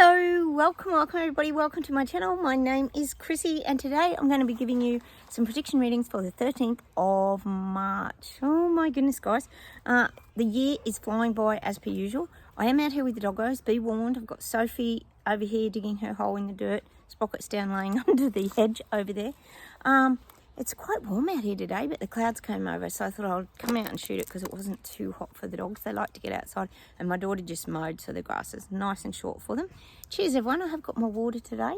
Hello, welcome everybody, welcome to my channel. My name is Chrissy and today I'm going to be giving you some prediction readings for the 13th of March. Oh my goodness guys, the year is flying by as per usual. I am out here with the doggos, be warned. I've got Sophie over here digging her hole in the dirt, Sprocket's down laying under the hedge over there. It's quite warm out here today, but the clouds came over, so I thought I'd come out and shoot it because it wasn't too hot for the dogs. They like to get outside, and my daughter just mowed, so the grass is nice and short for them. Cheers, everyone. I have got my water today.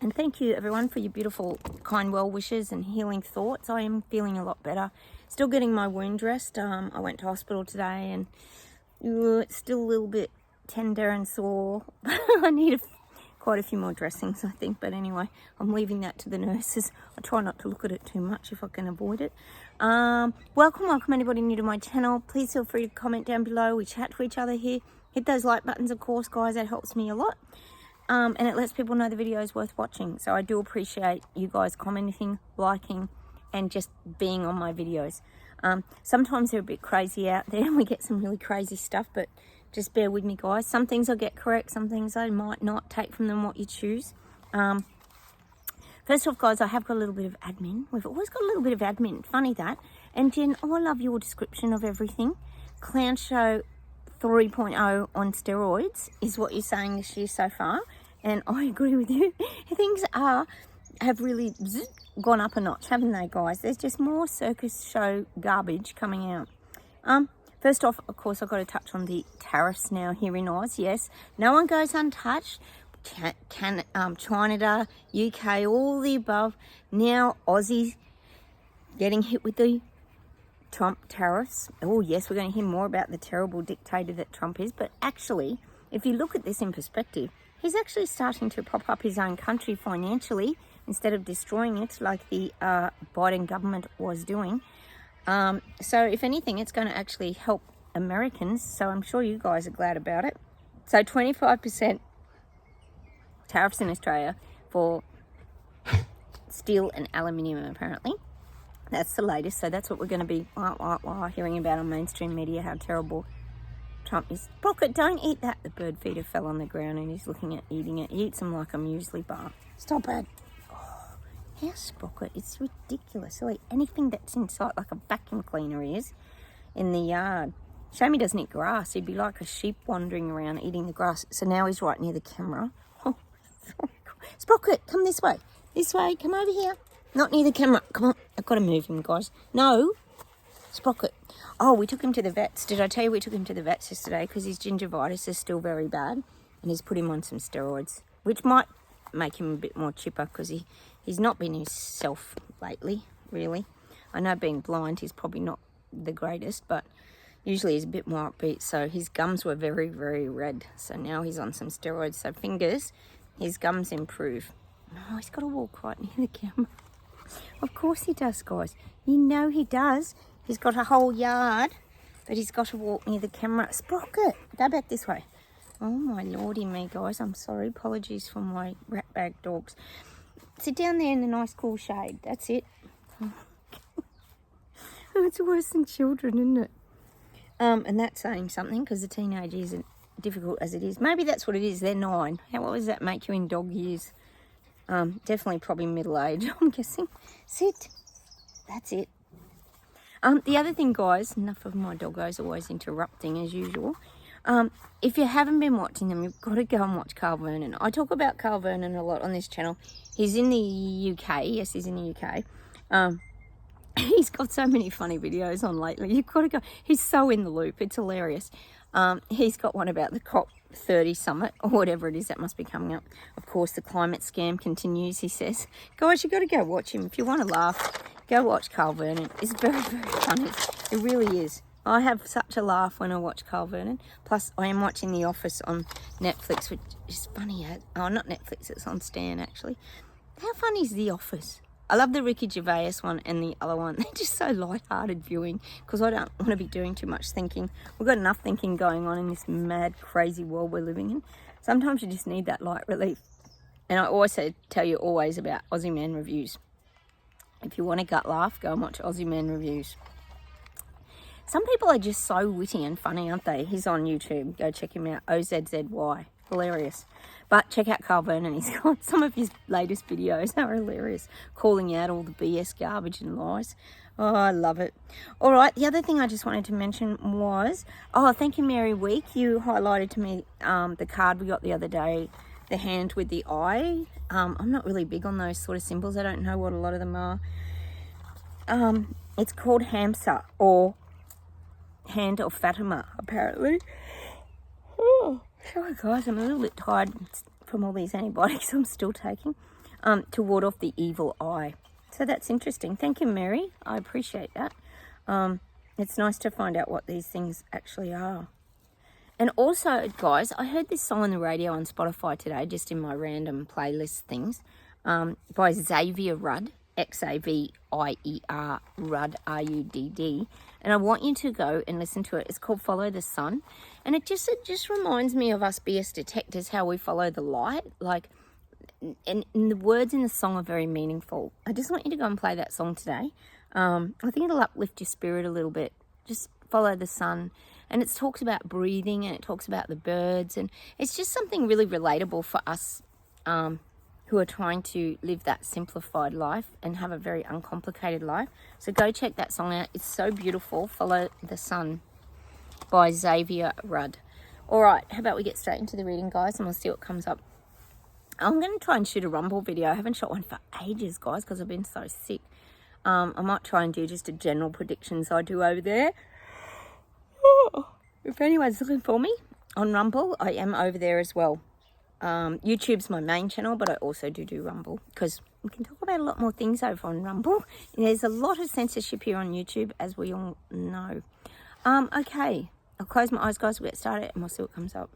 And thank you, everyone, for your beautiful, kind well wishes and healing thoughts. I am feeling a lot better. Still getting my wound dressed. I went to hospital today, and it's still a little bit tender and sore. I need quite a few more dressings, I think, but anyway, I'm leaving that to the nurses. I try not to look at it too much if I can avoid it. Welcome anybody new to my channel. Please feel free to comment down below. We chat to each other here. Hit those like buttons, of course, guys. That helps me a lot, and it lets people know the video is worth watching. So I do appreciate you guys commenting, liking, and just being on my videos. Sometimes they're a bit crazy out there and we get some really crazy stuff, but just bear with me, guys. Some things I'll get correct, some things I might not. Take from them what you choose. First off, guys, I have got a little bit of admin. We've always got a little bit of admin. Funny that. And Jen, oh, I love your description of everything. Clown Show 3.0 on steroids is what you're saying this year so far. And I agree with you. Things have really gone up a notch, haven't they, guys? There's just more circus show garbage coming out. First off, of course, I've got to touch on the tariffs now here in Oz. Yes, no one goes untouched. Canada, UK, all the above. Now Aussies getting hit with the Trump tariffs. Oh yes, we're going to hear more about the terrible dictator that Trump is. But actually, if you look at this in perspective, he's actually starting to prop up his own country financially instead of destroying it like the Biden government was doing. So if anything, it's going to actually help Americans. So I'm sure you guys are glad about it. So 25% tariffs in Australia for steel and aluminium, apparently. That's the latest. So that's what we're going to be hearing about on mainstream media, how terrible Trump is. Rocket, don't eat that. The bird feeder fell on the ground and he's looking at eating it. He eats them like a muesli bar. Stop it. How Sprocket? It's ridiculous. Like anything that's inside, like a vacuum cleaner is, in the yard. Shame he doesn't eat grass. He'd be like a sheep wandering around eating the grass. So now he's right near the camera. Oh, Sprocket, come this way. This way, come over here. Not near the camera. Come on, I've got to move him, guys. No, Sprocket. Oh, we took him to the vets. Did I tell you we took him to the vets yesterday? Because his gingivitis is still very bad. And he's put him on some steroids, which might make him a bit more chipper because he's not been himself lately, really. I know being blind, he's probably not the greatest, but usually he's a bit more upbeat. So his gums were very, very red. So now he's on some steroids. So fingers, his gums improve. Oh, he's got to walk right near the camera. Of course he does, guys. You know he does. He's got a whole yard, but he's got to walk near the camera. Sprocket, go back this way. Oh my lordy me, guys. I'm sorry. Apologies for my rat bag dogs. Sit down there in the nice cool shade. That's it. Oh, it's worse than children, isn't it? And that's saying something because the teenage isn't difficult as it is. Maybe that's what it is. They're 9. What does that make you in dog years? Definitely probably middle age, I'm guessing. Sit. That's it. The other thing, guys, enough of my doggos always interrupting as usual. If you haven't been watching them, you've got to go and watch Carl Vernon. I talk about Carl Vernon a lot on this channel. He's in the UK. Yes, he's in the UK. He's got so many funny videos on lately. You've got to go. He's so in the loop. It's hilarious. He's got one about the COP30 summit or whatever it is that must be coming up. Of course, the climate scam continues, he says. Guys, you've got to go watch him. If you want to laugh, go watch Carl Vernon. It's very, very funny. It really is. I have such a laugh when I watch Carl Vernon. Plus, I am watching The Office on Netflix, which is funny. Oh, not Netflix, it's on Stan, actually. How funny is The Office? I love the Ricky Gervais one and the other one. They're just so light-hearted viewing because I don't want to be doing too much thinking. We've got enough thinking going on in this mad, crazy world we're living in. Sometimes you just need that light relief. And I also tell you always about Aussie Man reviews. If you want a gut laugh, go and watch Aussie Man reviews. Some people are just so witty and funny, aren't they? He's on YouTube. Go check him out. OZZY. Hilarious. But check out Carl Vernon. He's got some of his latest videos are hilarious, calling out all the BS garbage and lies. Oh, I love it. All right, the other thing I just wanted to mention was, oh, thank you, Mary Week. You highlighted to me the card we got the other day, the hand with the eye. I'm not really big on those sort of symbols. I don't know what a lot of them are. It's called Hamsa, or Hand of Fatima, apparently. Oh, sorry guys, I'm a little bit tired from all these antibiotics I'm still taking, to ward off the evil eye. So that's interesting. Thank you, Mary. I appreciate that. It's nice to find out what these things actually are. And also, guys, I heard this song on the radio on Spotify today, just in my random playlist things, by Xavier Rudd, Xavier Rudd, Rudd. And I want you to go and listen to it. It's called Follow the Sun. And it just reminds me of us BS detectives, how we follow the light. Like, and the words in the song are very meaningful. I just want you to go and play that song today. I think it'll uplift your spirit a little bit. Just follow the sun. And it talks about breathing, and it talks about the birds. And it's just something really relatable for us who are trying to live that simplified life and have a very uncomplicated life. So go check that song out. It's so beautiful. Follow the Sun by Xavier Rudd. All right, how about we get straight into the reading, guys, and we'll see what comes up. I'm going to try and shoot a rumble video. I haven't shot one for ages, guys, because I've been so sick. I might try and do just a general predictions I do over there. If anyone's looking for me on Rumble, I am over there as well. YouTube's my main channel, but I also do Rumble, because we can talk about a lot more things over on Rumble. And there's a lot of censorship here on YouTube, as we all know. Okay, I'll close my eyes, guys. We'll get started and we'll see what comes up.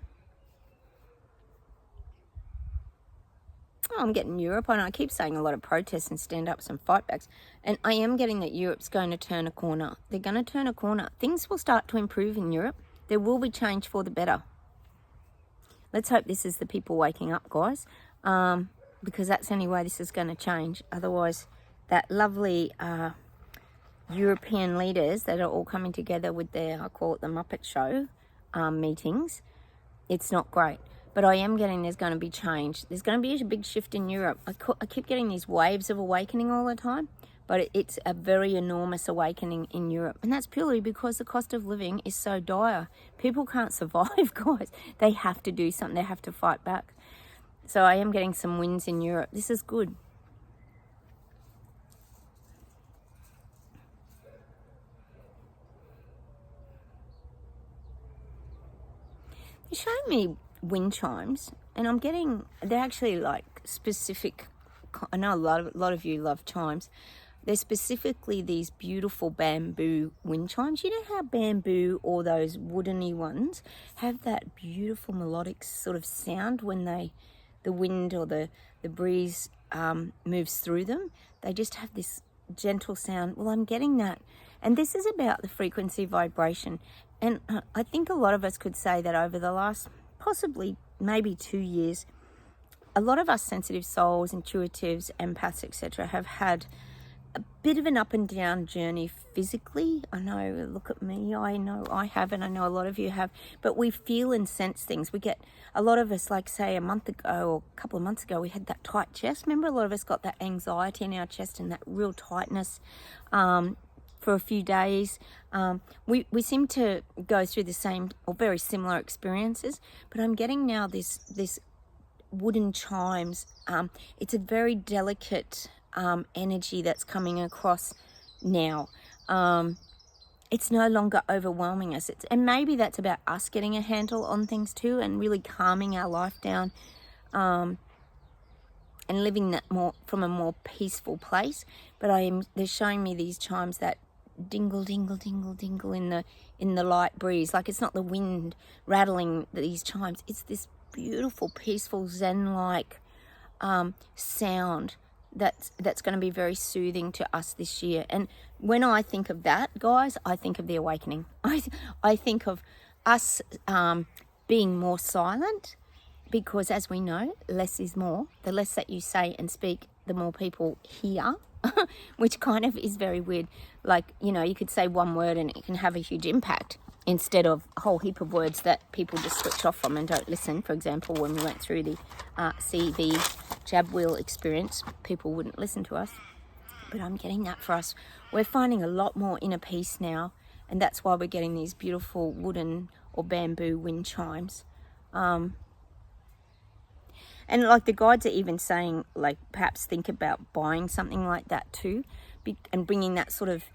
Oh, I'm getting Europe. I know I keep saying a lot of protests and stand-ups and fight-backs. And I am getting that Europe's going to turn a corner. They're going to turn a corner. Things will start to improve in Europe. There will be change for the better. Let's hope this is the people waking up, guys. Because that's the only way this is going to change. Otherwise, that lovely European leaders that are all coming together with their, I call it the Muppet Show meetings, it's not great. But I am getting there's going to be change. There's going to be a big shift in Europe. I keep getting these waves of awakening all the time, but it's a very enormous awakening in Europe. And that's purely because the cost of living is so dire. People can't survive, guys. They have to do something. They have to fight back. So I am getting some wins in Europe. This is good. They're showing me wind chimes, and I'm getting, they're actually like specific. I know a lot of you love chimes. They're specifically these beautiful bamboo wind chimes. You know how bamboo or those woodeny ones have that beautiful melodic sort of sound when the wind or the breeze moves through them? They just have this gentle sound. Well, I'm getting that. And this is about the frequency vibration. And I think a lot of us could say that over the last possibly maybe 2 years, a lot of us sensitive souls, intuitives, empaths, etc. have had a bit of an up and down journey physically. I know, look at me, I know I have, and I know a lot of you have, but we feel and sense things. We get, a lot of us, like say a month ago or a couple of months ago, we had that tight chest. Remember, a lot of us got that anxiety in our chest and that real tightness for a few days. We seem to go through the same or very similar experiences, but I'm getting now this wooden chimes. It's a very delicate energy that's coming across now. It's no longer overwhelming us. And maybe that's about us getting a handle on things too, and really calming our life down, and living that more from a more peaceful place. But they're showing me these chimes that dingle, dingle, dingle, dingle in the light breeze. Like, it's not the wind rattling these chimes. It's this beautiful, peaceful, zen-like sound that's going to be very soothing to us this year. And when I think of that, guys, I think of the awakening. I think of us being more silent, because as we know, less is more. The less that you say and speak, the more people hear. which kind of is very weird. Like, you could say one word and it can have a huge impact instead of a whole heap of words that people just switch off from and don't listen. For example, when we went through the CV jab wheel experience, people wouldn't listen to us. But I'm getting that for us. We're finding a lot more inner peace now, and that's why we're getting these beautiful wooden or bamboo wind chimes. And like the guides are even saying, like, perhaps think about buying something like that too, and bringing that sort of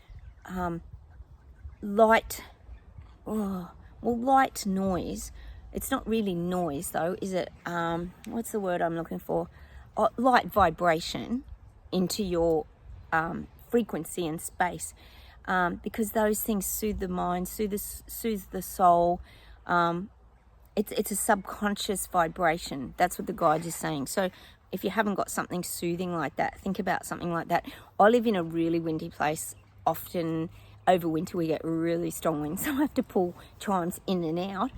light noise. It's not really noise though, is it? What's the word I'm looking for? Light vibration into your frequency and space, because those things soothe the mind, soothe the soul. It's a subconscious vibration. That's what the guide is saying. So if you haven't got something soothing like that, think about something like that. I live in a really windy place. Often over winter we get really strong winds, so I have to pull chimes in and out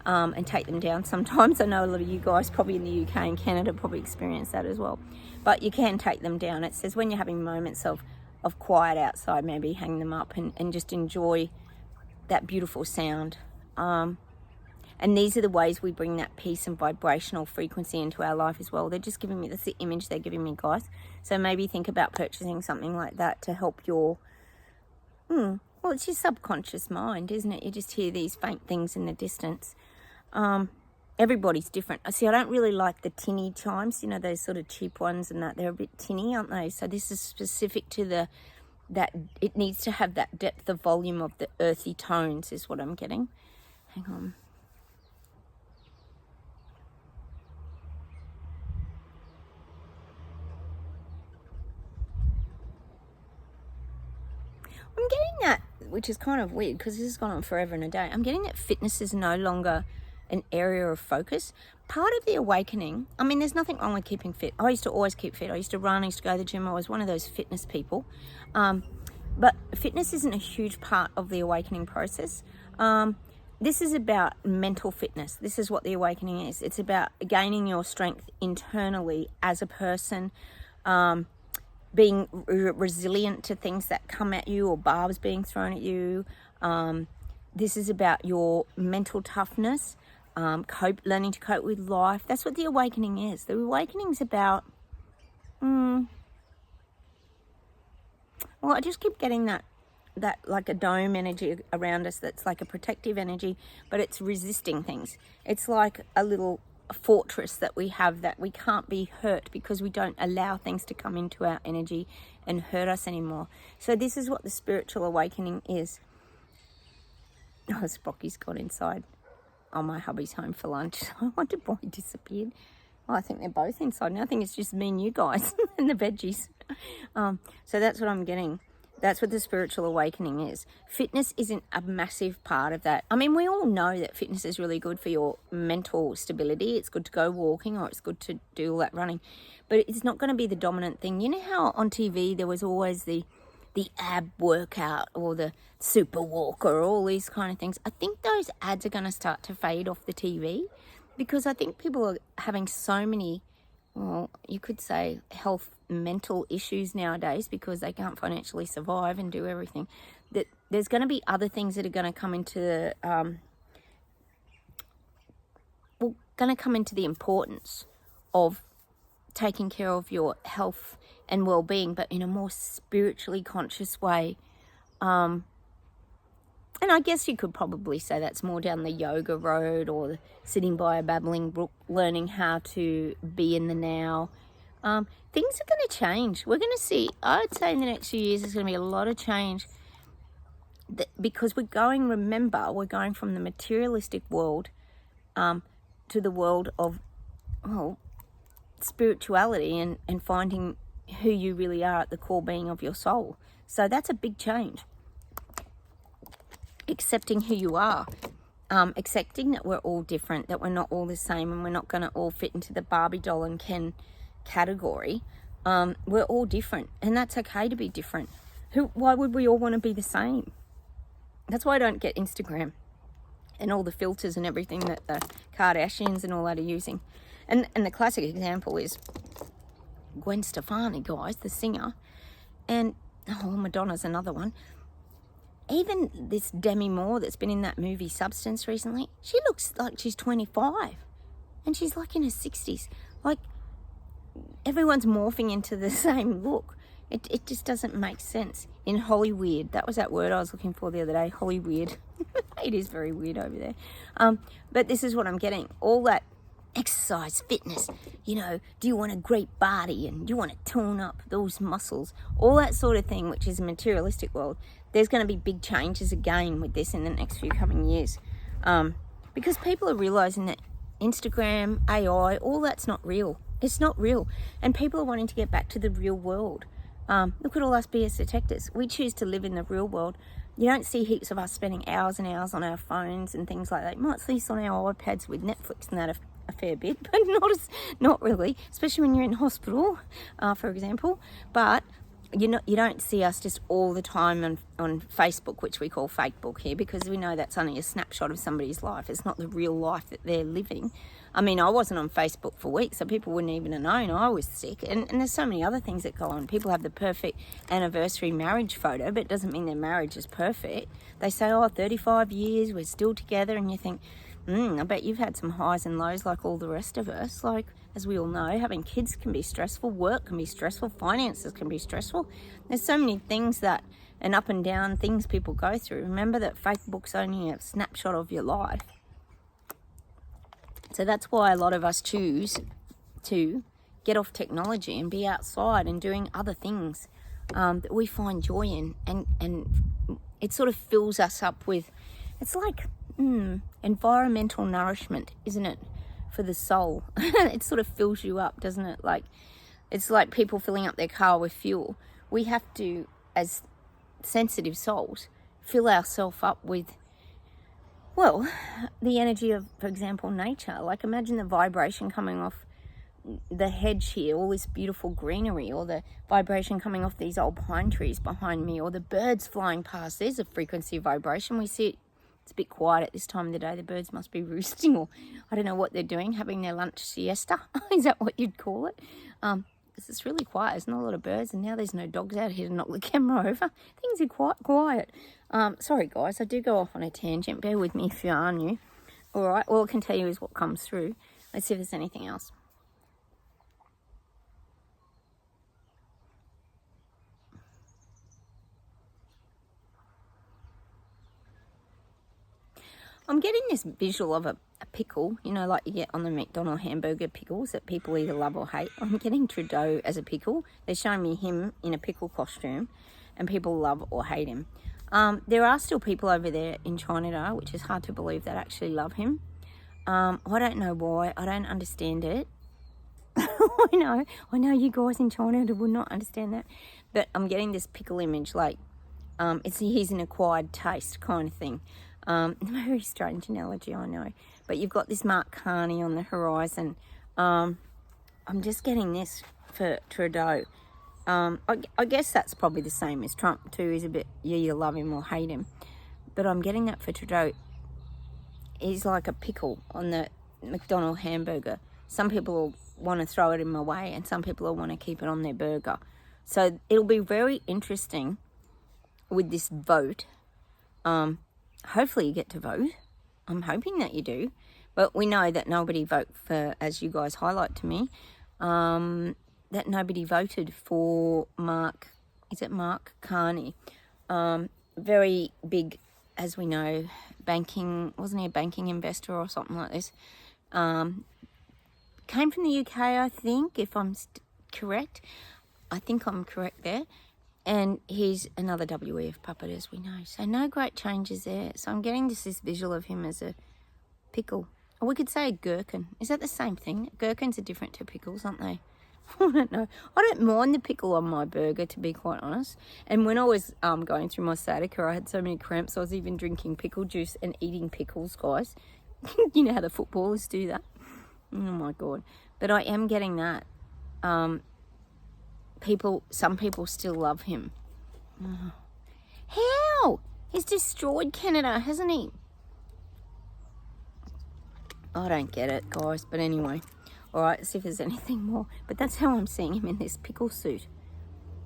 and take them down sometimes. I know a lot of you guys probably in the UK and Canada probably experience that as well. But you can take them down. It says when you're having moments of quiet outside, maybe hang them up and just enjoy that beautiful sound. And these are the ways we bring that peace and vibrational frequency into our life as well. They're just giving me, that's the image they're giving me, guys. So maybe think about purchasing something like that to help your, well, it's your subconscious mind, isn't it? You just hear these faint things in the distance. Everybody's different. See, I don't really like the tinny chimes, those sort of cheap ones and that. They're a bit tinny, aren't they? So this is specific to that it needs to have that depth of volume of the earthy tones is what I'm getting. Hang on. I'm getting that, which is kind of weird because this has gone on forever and a day. I'm getting that fitness is no longer an area of focus. Part of the awakening, I mean, there's nothing wrong with keeping fit. I used to always keep fit. I used to run, I used to go to the gym. I was one of those fitness people. But fitness isn't a huge part of the awakening process. This is about mental fitness. This is what the awakening is. It's about gaining your strength internally as a person, being resilient to things that come at you or barbs being thrown at you. This is about your mental toughness, learning to cope with life. That's what the awakening is. The awakening is about, well, I just keep getting that like a dome energy around us that's like a protective energy, but it's resisting things. It's like a little fortress that we have that we can't be hurt because we don't allow things to come into our energy and hurt us anymore. So this is what the spiritual awakening is. Oh, Sprocky's gone inside. Oh, my hubby's home for lunch. I wonder why he disappeared. Oh, I think they're both inside now. I think it's just me and you guys and the veggies. So that's what I'm getting. That's what the spiritual awakening is. Fitness isn't a massive part of that. I mean, we all know that fitness is really good for your mental stability. It's good to go walking or it's good to do all that running. But it's not going to be the dominant thing. You know how on TV there was always the ab workout or the super walk or all these kind of things? I think those ads are going to start to fade off the TV because I think people are having so many, well, you could say mental issues nowadays because they can't financially survive and do everything, that there's going to be other things that are going to come into the importance of taking care of your health and well-being, but in a more spiritually conscious way. And I guess you could probably say that's more down the yoga road or sitting by a babbling brook, learning how to be in the now. Things are going to change. We're going to see, I'd say in the next few years, there's going to be a lot of change because we're going from the materialistic world to the world of, spirituality and finding who you really are at the core being of your soul. So that's a big change. Accepting who you are. Accepting that we're all different, that we're not all the same, and we're not going to all fit into the Barbie doll and Ken category. We're all different, and that's okay to be different. Why would we all want to be the same? That's why I don't get Instagram and all the filters and everything that the Kardashians and all that are using. And the classic example is Gwen Stefani, guys, the singer. And, oh, Madonna's another one. Even this Demi Moore that's been in that movie Substance recently, she looks like she's 25. And she's like in her 60s. Like, everyone's morphing into the same look. It just doesn't make sense. In Hollywood, that was that word I was looking for the other day, Hollywood. It is very weird over there. But this is what I'm getting. All that exercise, fitness, you know, do you want a great body and do you want to tone up those muscles? All that sort of thing, which is a materialistic world. There's going to be big changes again with this in the next few coming years. Because people are realizing that Instagram, AI, all that's not real. It's not real. And people are wanting to get back to the real world. Look at all us BS detectors. We choose to live in the real world. You don't see heaps of us spending hours and hours on our phones and things like that. You might see us on our iPads with Netflix and that a fair bit, but not really, especially when you're in hospital, for example. But you don't see us just all the time on Facebook, which we call fake book here, because we know that's only a snapshot of somebody's life. It's not the real life that they're living. I mean, I wasn't on Facebook for weeks, so people wouldn't even have known I was sick. And there's so many other things that go on. People have the perfect anniversary marriage photo, but it doesn't mean their marriage is perfect. They say, 35 years, we're still together, and you think, I bet you've had some highs and lows like all the rest of us. Like, as we all know, having kids can be stressful, work can be stressful, finances can be stressful. There's so many things that, and up and down things people go through. Remember that Facebook's only a snapshot of your life. So that's why a lot of us choose to get off technology and be outside and doing other things that we find joy in. And it sort of fills us up with, it's like environmental nourishment, isn't it, for the soul? It sort of fills you up, doesn't it? Like, it's like people filling up their car with fuel. We have to, as sensitive souls, fill ourselves up with, well, the energy of, for example, nature. Like, imagine the vibration coming off the hedge here, all this beautiful greenery, or the vibration coming off these old pine trees behind me, or the birds flying past. There's a frequency of vibration. We see it. It's a bit quiet at this time of the day. The birds must be roosting, or I don't know what they're doing, having their lunch siesta. Is that what you'd call it? Because it's really quiet. There's not a lot of birds, and now there's no dogs out here to knock the camera over. Things are quite quiet. Sorry, guys, I do go off on a tangent. Bear with me if you are new. All right, all I can tell you is what comes through. Let's see if there's anything else. I'm getting this visual of a pickle, you know, like you get on the McDonald's hamburger pickles that people either love or hate. I'm getting Trudeau as a pickle. They're showing me him in a pickle costume, and people love or hate him. There are still people over there in China, which is hard to believe, that actually love him. I don't know why. I don't understand it. I know you guys in China would not understand that. But I'm getting this pickle image, like he's an acquired taste kind of thing. A very strange analogy, I know. But you've got this Mark Carney on the horizon. I'm just getting this for Trudeau. I guess that's probably the same as Trump too. He's a bit, you love him or hate him. But I'm getting that for Trudeau. He's like a pickle on the McDonald's hamburger. Some people want to throw it in my way, and some people will want to keep it on their burger. So it'll be very interesting with this vote. Hopefully you get to vote. I'm hoping that you do. But we know that nobody voted for, as you guys highlight to me, that nobody voted for Mark Carney. Very big, as we know, banking, wasn't he a banking investor or something like this? Came from the UK, I think, if I'm correct. I think I'm correct there. And he's another WEF puppet, as we know. So no great changes there. So I'm getting this visual of him as a pickle. Or we could say a gherkin. Is that the same thing? Gherkins are different to pickles, aren't they? I don't know. I don't mind the pickle on my burger, to be quite honest. And when I was going through my sciatica, I had so many cramps, I was even drinking pickle juice and eating pickles, guys. You know how the footballers do that? Oh, my God. But I am getting that. Some people still love him. Oh. How? He's destroyed Canada, hasn't he? I don't get it, guys. But anyway. All right, see if there's anything more. But that's how I'm seeing him in this pickle suit.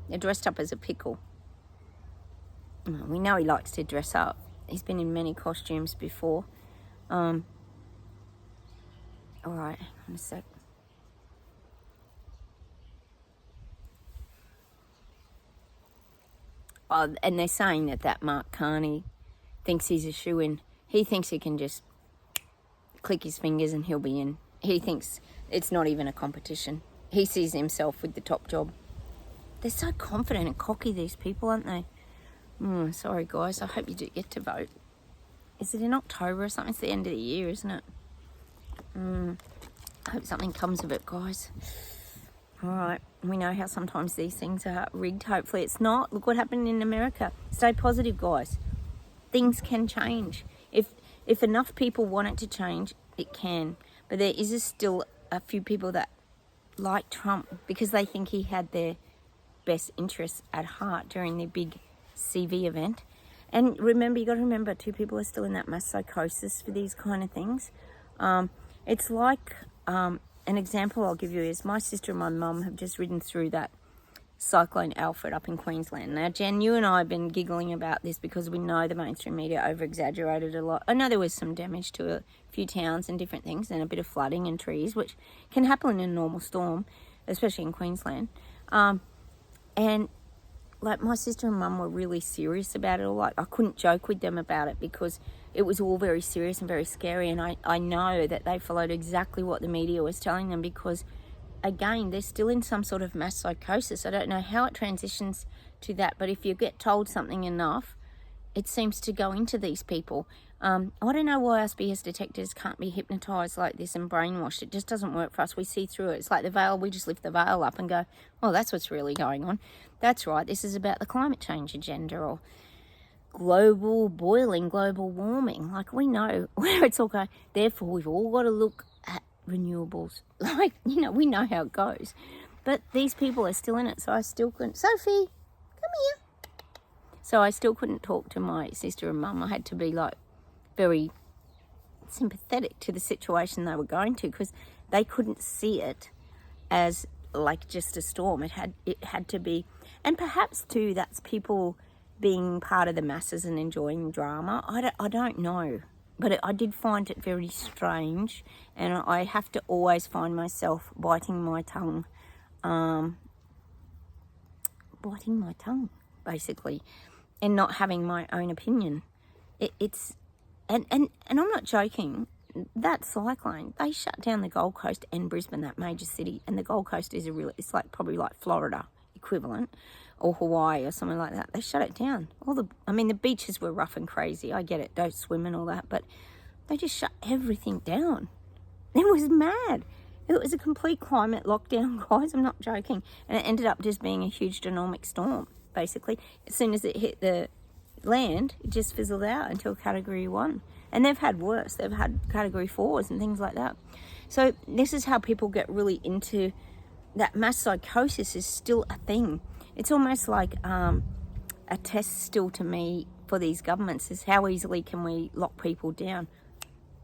They're dressed up as a pickle. We know he likes to dress up. He's been in many costumes before. All right, hang on a sec. Oh, and they're saying that Mark Carney thinks he's a shoo-in. He thinks he can just click his fingers and he'll be in. He thinks it's not even a competition. He sees himself with the top job. They're so confident and cocky, these people, aren't they? Sorry, guys. I hope you do get to vote. Is it in October or something? It's the end of the year, isn't it? I hope something comes of it, guys. All right. We know how sometimes these things are rigged. Hopefully it's not. Look what happened in America. Stay positive, guys. Things can change. If enough people want it to change, it can. But there is still a few people that like Trump because they think he had their best interests at heart during their big CV event. And remember, you got to remember, too, people are still in that mass psychosis for these kind of things. It's like, an example I'll give you is my sister and my mum have just ridden through that Cyclone Alfred up in Queensland. Now, Jen, you and I have been giggling about this because we know the mainstream media over-exaggerated a lot. I know there was some damage to a few towns and different things and a bit of flooding and trees, which can happen in a normal storm, especially in Queensland. And like my sister and mum were really serious about it all. Like I couldn't joke with them about it because it was all very serious and very scary. And I know that they followed exactly what the media was telling them because, again, they're still in some sort of mass psychosis. I don't know how it transitions to that, but if you get told something enough, it seems to go into these people. I don't know why us BS detectors can't be hypnotised like this and brainwashed. It just doesn't work for us. We see through it. It's like the veil. We just lift the veil up and go, oh, that's what's really going on. That's right. This is about the climate change agenda or global boiling, global warming. Like we know where it's all going. Therefore, we've all got to look at renewables. Like, we know how it goes. But these people are still in it. So I still couldn't. Sophie, come here. So I still couldn't talk to my sister and mum. I had to be like very sympathetic to the situation they were going to because they couldn't see it as like just a storm. It had to be, and perhaps too that's people being part of the masses and enjoying drama. I don't know, but I did find it very strange, and I have to always find myself biting my tongue basically, and not having my own opinion. It's and I'm not joking. That cyclone, they shut down the Gold Coast and Brisbane, that major city, and the Gold Coast is it's like probably like Florida equivalent or Hawaii or something like that. They shut it down. The beaches were rough and crazy. I get it, don't swim and all that, but they just shut everything down. It was mad. It was a complete climate lockdown, guys. I'm not joking. And it ended up just being a huge dynamic storm, basically. As soon as it hit the land, it just fizzled out until Category 1. And they've had worse. They've had Category 4s and things like that. So this is how people get really into that mass psychosis is still a thing. It's almost like a test still to me for these governments is how easily can we lock people down.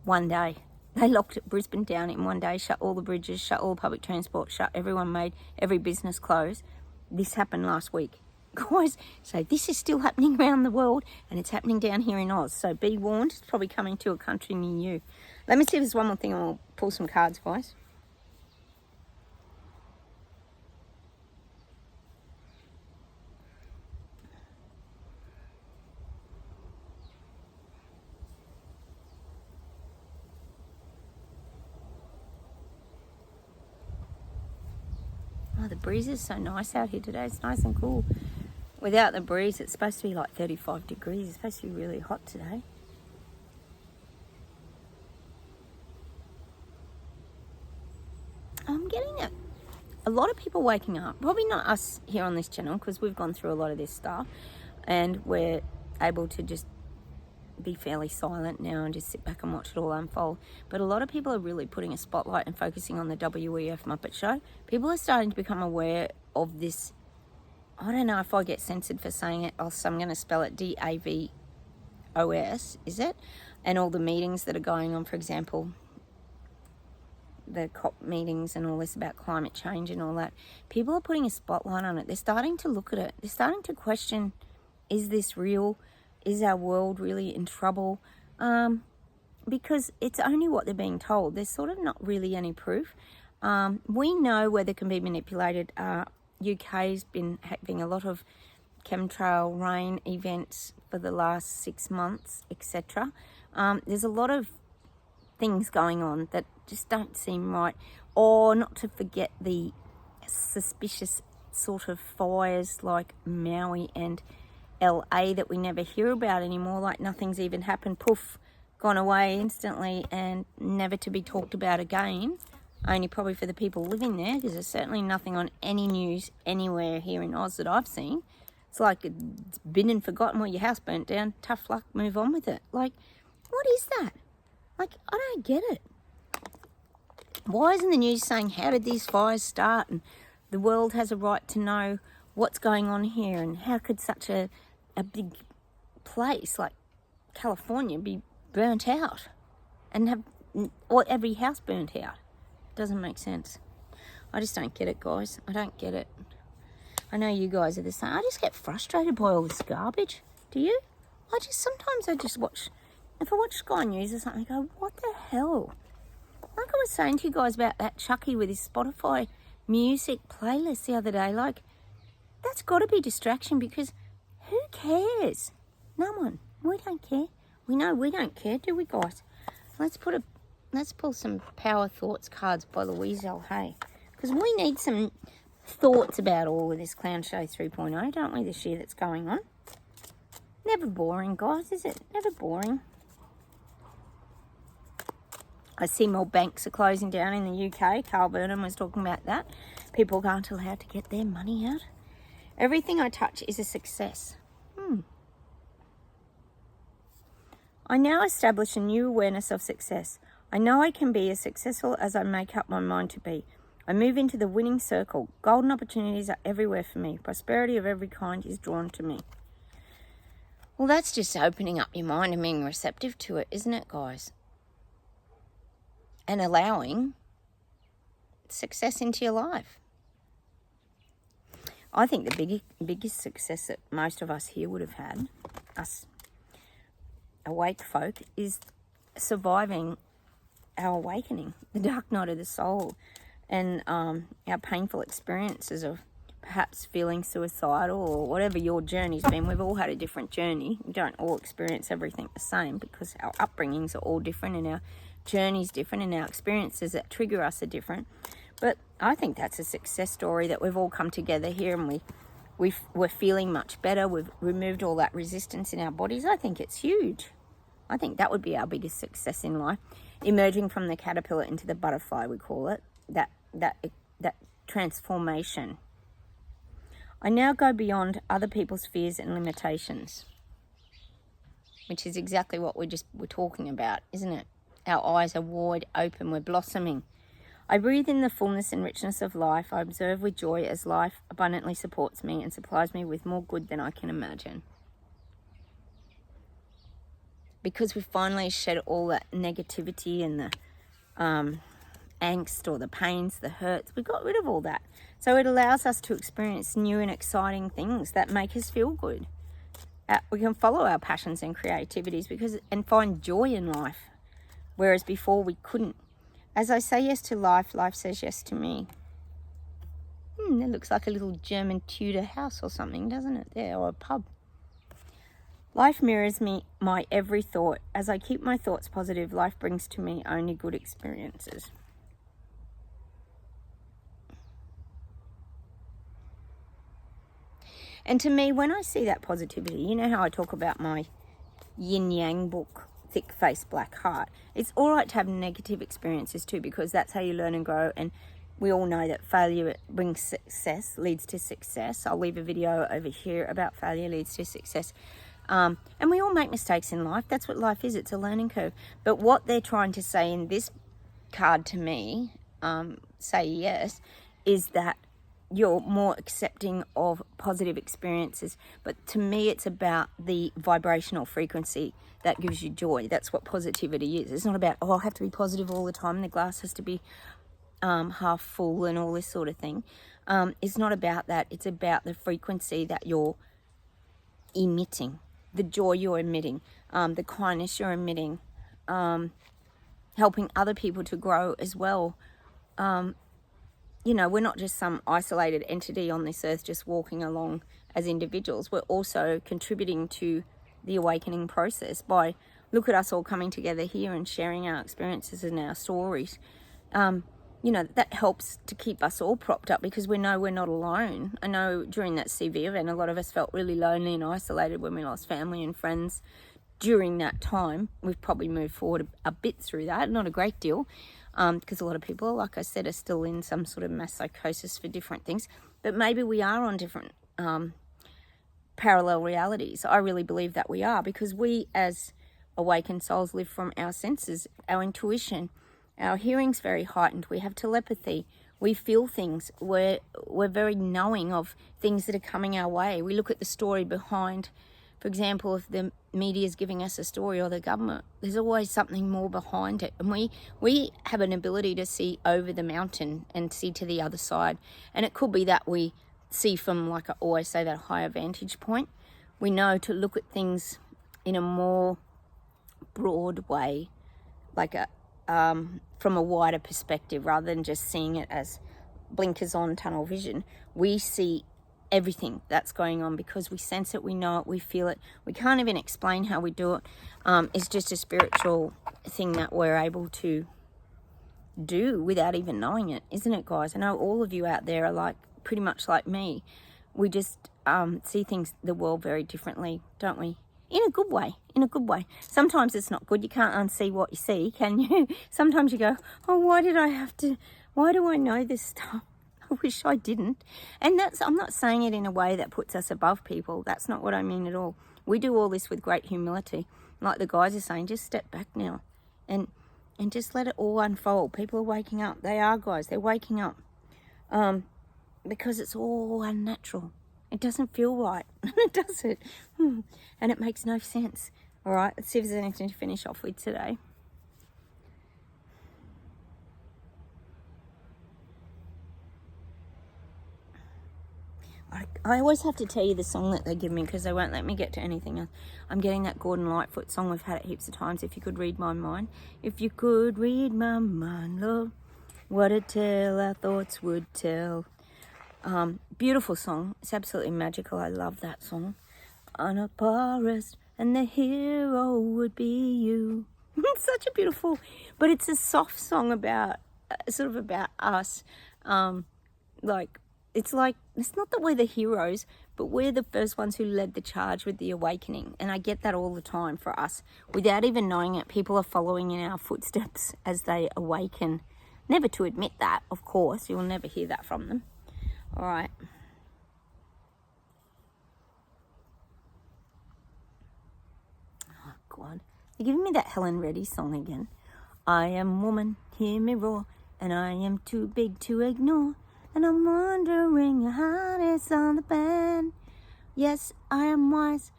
One day. They locked Brisbane down in one day, shut all the bridges, shut all the public transport, shut everyone, made every business close. This happened last week. Guys, so this is still happening around the world and it's happening down here in Oz. So be warned, it's probably coming to a country near you. Let me see if there's one more thing and we'll pull some cards, guys. Oh, the breeze is so nice out here today. It's nice and cool. Without the breeze, it's supposed to be like 35 degrees. It's supposed to be really hot today. I'm getting a lot of people waking up. Probably not us here on this channel because we've gone through a lot of this stuff and we're able to just be fairly silent now and just sit back and watch it all unfold. But a lot of people are really putting a spotlight and focusing on the WEF Muppet Show. People are starting to become aware of this. I don't know if I get censored for saying it, so I'm going to spell it DAVOS, is it? And all the meetings that are going on, for example, the COP meetings and all this about climate change and all that, people are putting a spotlight on it. They're starting to look at it. They're starting to question, is this real? Is our world really in trouble? Because it's only what they're being told. There's sort of not really any proof. We know weather can be manipulated. UK's been having a lot of chemtrail rain events for the last 6 months, etc. There's a lot of things going on that just don't seem right. Or not to forget the suspicious sort of fires like Maui and LA that we never hear about anymore, like nothing's even happened, poof, gone away instantly and never to be talked about again, only probably for the people living there, because there's certainly nothing on any news anywhere here in Oz that I've seen. It's like it's been and forgotten. Well, your house burnt down, tough luck, move on with it. Like, what is that? Like, I don't get it. Why isn't the news saying, how did these fires start? And the world has a right to know what's going on here, and how could such a big place like California be burnt out and have every house burnt out? Doesn't make sense. I just don't get it, guys. I don't get it. I know you guys are the same. I just get frustrated by all this garbage. Do you? Sometimes I just watch, if I watch Sky News or something, I go, what the hell? Like I was saying to you guys about that Chucky with his Spotify music playlist the other day, like, that's got to be distraction, because who cares? No one. We don't care. We know we don't care, do we, guys? Let's pull some Power Thoughts cards by Louise L. Hay, because we need some thoughts about all of this Clown Show 3.0, don't we, this year that's going on? Never boring, guys, is it? Never boring. I see more banks are closing down in the UK. Carl Burnham was talking about that. People aren't allowed to get their money out. Everything I touch is a success. I now establish a new awareness of success. I know I can be as successful as I make up my mind to be. I move into the winning circle. Golden opportunities are everywhere for me. Prosperity of every kind is drawn to me. Well, that's just opening up your mind and being receptive to it, isn't it, guys? And allowing success into your life. I think the biggest success that most of us here would have had, us awake folk, is surviving our awakening, the dark night of the soul, and our painful experiences of perhaps feeling suicidal or whatever your journey's been. We've all had a different journey. We don't all experience everything the same, because our upbringings are all different and our journey's different and our experiences that trigger us are different. But I think that's a success story, that we've all come together here and we're feeling much better. We've removed all that resistance in our bodies. I think it's huge. I think that would be our biggest success in life. Emerging from the caterpillar into the butterfly, we call it. That transformation. I now go beyond other people's fears and limitations, which is exactly what we're talking about, isn't it? Our eyes are wide open. We're blossoming. I breathe in the fullness and richness of life. I observe with joy as life abundantly supports me and supplies me with more good than I can imagine. Because we've finally shed all that negativity and the angst or the pains, the hurts, we got rid of all that. So it allows us to experience new and exciting things that make us feel good. We can follow our passions and creativities and find joy in life, whereas before we couldn't. As I say yes to life, life says yes to me. That looks like a little German Tudor house or something, doesn't it? There, or a pub. Life mirrors me, my every thought. As I keep my thoughts positive, life brings to me only good experiences. And to me, when I see that positivity, you know how I talk about my yin-yang book, Thick Face, Black Heart. It's all right to have negative experiences too, because that's how you learn and grow. And we all know that failure brings success, leads to success. I'll leave a video over here about failure leads to success. And we all make mistakes in life. That's what life is. It's a learning curve. But what they're trying to say in this card to me, say yes, is that you're more accepting of positive experiences. But to me, it's about the vibrational frequency that gives you joy. That's what positivity is. It's not about, oh, I have to be positive all the time. The glass has to be half full and all this sort of thing. It's not about that. It's about the frequency that you're emitting, the joy you're emitting, the kindness you're emitting, helping other people to grow as well. You know, we're not just some isolated entity on this earth just walking along as individuals. We're also contributing to the awakening process by, look at us all coming together here and sharing our experiences and our stories. You know, that helps to keep us all propped up because we know we're not alone. I know during that CV event, a lot of us felt really lonely and isolated when we lost family and friends during that time. We've probably moved forward a bit through that, not a great deal, because a lot of people, like I said, are still in some sort of mass psychosis for different things. But maybe we are on different parallel realities. I really believe that we are, because we as awakened souls live from our senses, our intuition. Our hearing's very heightened. We have telepathy. We feel things. We're very knowing of things that are coming our way. We look at the story behind, for example, if the media is giving us a story or the government, there's always something more behind it. And we have an ability to see over the mountain and see to the other side. And it could be that we see from, like I always say, that higher vantage point. We know to look at things in a more broad way, like from a wider perspective, rather than just seeing it as blinkers on, tunnel vision. We see everything that's going on because we sense it, we know it, we feel it. We can't even explain how we do it. It's just a spiritual thing that we're able to do without even knowing it, isn't it, guys? I know all of you out there are like pretty much like me. We just see things, the world, very differently, don't we? In a good way, in a good way. Sometimes it's not good. You can't unsee what you see, can you? Sometimes you go, oh, why do I know this stuff? I wish I didn't. And I'm not saying it in a way that puts us above people. That's not what I mean at all. We do all this with great humility. Like the guys are saying, just step back now and just let it all unfold. People are waking up. They are, guys. They're waking up because it's all unnatural. It doesn't feel right. It doesn't. And it makes no sense. All right, let's see if there's anything to finish off with today. I always have to tell you the song that they give me because they won't let me get to anything else. I'm getting that Gordon Lightfoot song. We've had it heaps of times. If you could read my mind. If you could read my mind, love, what a tale our thoughts would tell. Beautiful song. It's absolutely magical. I love that song. On a forest, and the hero would be you. It's such a beautiful, but it's a soft song about sort of about us. It's not that we're the heroes, but we're the first ones who led the charge with the awakening. And I get that all the time for us. Without even knowing it, people are following in our footsteps as they awaken. Never to admit that, of course. You'll never hear that from them. All right. Oh, God. You're giving me that Helen Reddy song again. I am woman, hear me roar, and I am too big to ignore. And I'm wondering your heart is on the band. Yes, I am wise.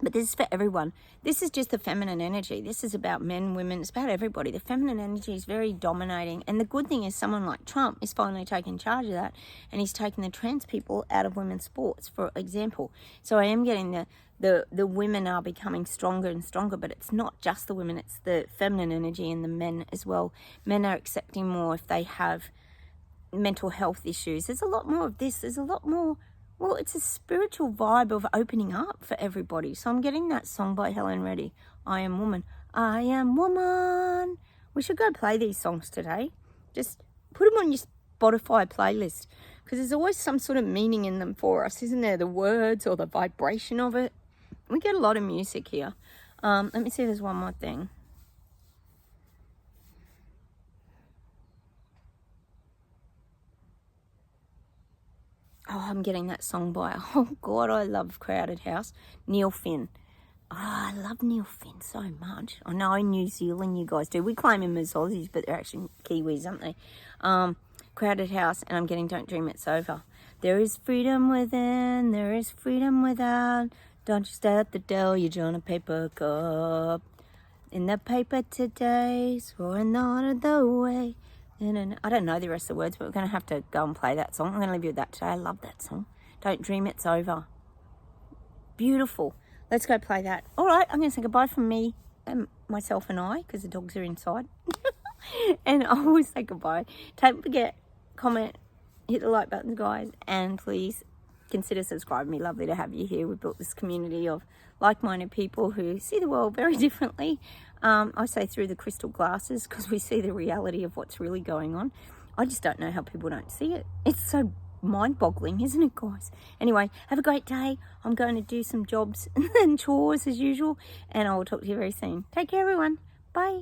But this is for everyone. This is just the feminine energy. This is about men, women. It's about everybody. The feminine energy is very dominating. And the good thing is someone like Trump is finally taking charge of that. And he's taking the trans people out of women's sports, for example. So I am getting the women are becoming stronger and stronger. But it's not just the women. It's the feminine energy and the men as well. Men are accepting more if they have mental health issues. There's a lot more of this. There's a lot more. Well, it's a spiritual vibe of opening up for everybody. So I'm getting that song by Helen Reddy. I am woman. I am woman. We should go play these songs today. Just put them on your Spotify playlist. Because there's always some sort of meaning in them for us, isn't there? The words or the vibration of it. We get a lot of music here. Let me see if there's one more thing. Oh, I'm getting that song by, oh God, I love Crowded House, Neil Finn. Oh, I love Neil Finn so much. I know New Zealand you guys do. We claim him as Aussies, but they're actually Kiwis, aren't they? Crowded house, and I'm getting Don't Dream It's Over. There is freedom within, there is freedom without. Don't you start the deluge on a paper cup. In the paper today, soaring out of the way. And I don't know the rest of the words, but we're going to have to go and play that song. I'm going to leave you with that today. I love that song. Don't Dream It's Over. Beautiful. Let's go play that. All right, I'm going to say goodbye from me and myself and I, because the dogs are inside. And I will say goodbye. Don't forget, comment, hit the like buttons, guys, and please consider subscribing. It'd be lovely to have you here. We've built this community of like-minded people who see the world very differently. I say through the crystal glasses, because we see the reality of what's really going on. I just don't know how people don't see it. It's so mind-boggling, isn't it, guys? Anyway, have a great day. I'm going to do some jobs and chores as usual, and I will talk to you very soon. Take care, everyone. Bye.